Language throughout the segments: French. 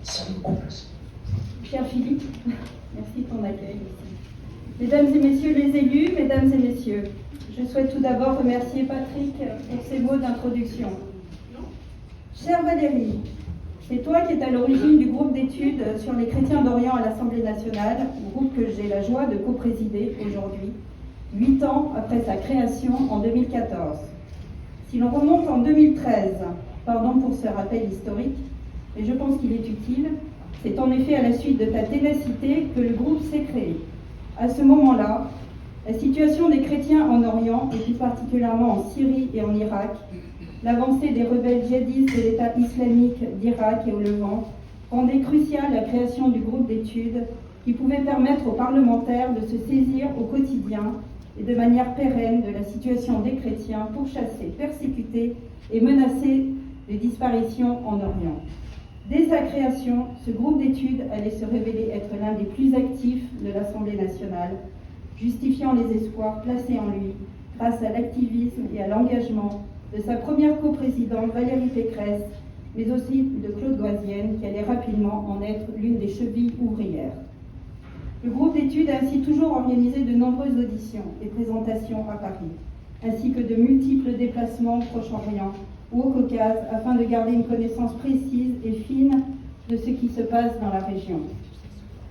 Cher Philippe, merci de ton accueil ici. Mesdames et messieurs les élus, mesdames et messieurs, je souhaite tout d'abord remercier Patrick pour ses mots d'introduction. Chère Valérie, c'est toi qui es à l'origine du groupe d'études sur les chrétiens d'Orient à l'Assemblée nationale, groupe que j'ai la joie de co-présider aujourd'hui, 8 ans après sa création en 2014. Si l'on remonte en 2013, pardon pour ce rappel historique, mais je pense qu'il est utile, c'est en effet à la suite de ta ténacité que le groupe s'est créé. À ce moment-là, la situation des chrétiens en Orient, et plus particulièrement en Syrie et en Irak, l'avancée des rebelles djihadistes de l'État islamique d'Irak et au Levant, rendait cruciale la création du groupe d'études qui pouvait permettre aux parlementaires de se saisir au quotidien et de manière pérenne de la situation des chrétiens pourchassés, persécutés et menacés de disparition en Orient. Dès sa création, ce groupe d'études allait se révéler être l'un des plus actifs de l'Assemblée nationale, justifiant les espoirs placés en lui grâce à l'activisme et à l'engagement de sa première coprésidente Valérie Pécresse, mais aussi de Claude Goisienne, qui allait rapidement en être l'une des chevilles ouvrières. Le groupe d'études a ainsi toujours organisé de nombreuses auditions et présentations à Paris, ainsi que de multiples déplacements au Proche-Orient ou au Caucase, afin de garder une connaissance précise et fine de ce qui se passe dans la région.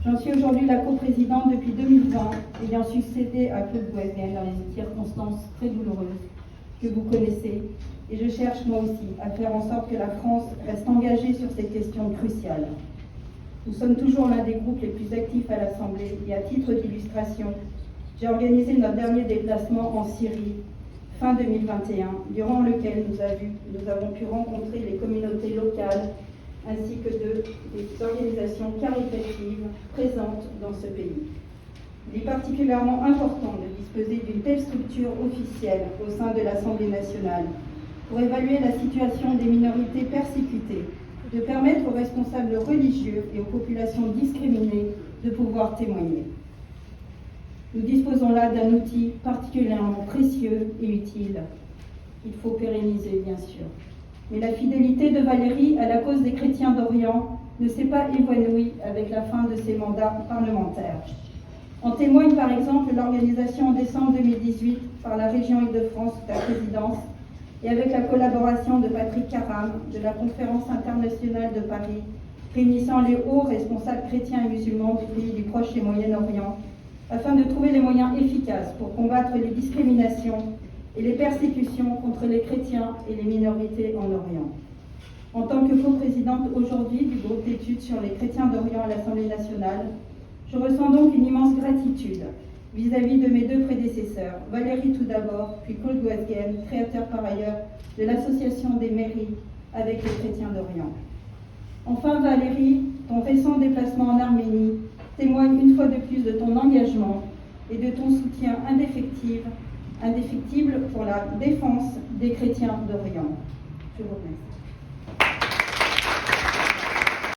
J'en suis aujourd'hui la coprésidente depuis 2020, ayant succédé à Claude Goisienne dans les circonstances très douloureuses que vous connaissez, et je cherche moi aussi à faire en sorte que la France reste engagée sur ces questions cruciales. Nous sommes toujours l'un des groupes les plus actifs à l'Assemblée, et à titre d'illustration, j'ai organisé notre dernier déplacement en Syrie fin 2021, durant lequel nous avons pu rencontrer les communautés locales ainsi que des organisations caritatives présentes dans ce pays. Il est particulièrement important de disposer d'une telle structure officielle au sein de l'Assemblée nationale pour évaluer la situation des minorités persécutées, de permettre aux responsables religieux et aux populations discriminées de pouvoir témoigner. Nous disposons là d'un outil particulièrement précieux et utile. Il faut pérenniser, bien sûr. Mais la fidélité de Valérie à la cause des chrétiens d'Orient ne s'est pas évanouie avec la fin de ses mandats parlementaires. En témoigne par exemple l'organisation en décembre 2018 par la région Île-de-France sous ta présidence et avec la collaboration de Patrick Karam de la Conférence internationale de Paris, réunissant les hauts responsables chrétiens et musulmans des pays du Proche et Moyen-Orient, afin de trouver les moyens efficaces pour combattre les discriminations et les persécutions contre les chrétiens et les minorités en Orient. En tant que coprésidente aujourd'hui du groupe d'études sur les chrétiens d'Orient à l'Assemblée nationale, je ressens donc une immense gratitude vis-à-vis de mes deux prédécesseurs, Valérie tout d'abord, puis Claude Goisienne, créateur par ailleurs de l'association des mairies avec les chrétiens d'Orient. Enfin Valérie, ton récent déplacement en Arménie témoigne une fois de plus de ton engagement et de ton soutien indéfectible pour la défense des chrétiens d'Orient. Je vous remercie.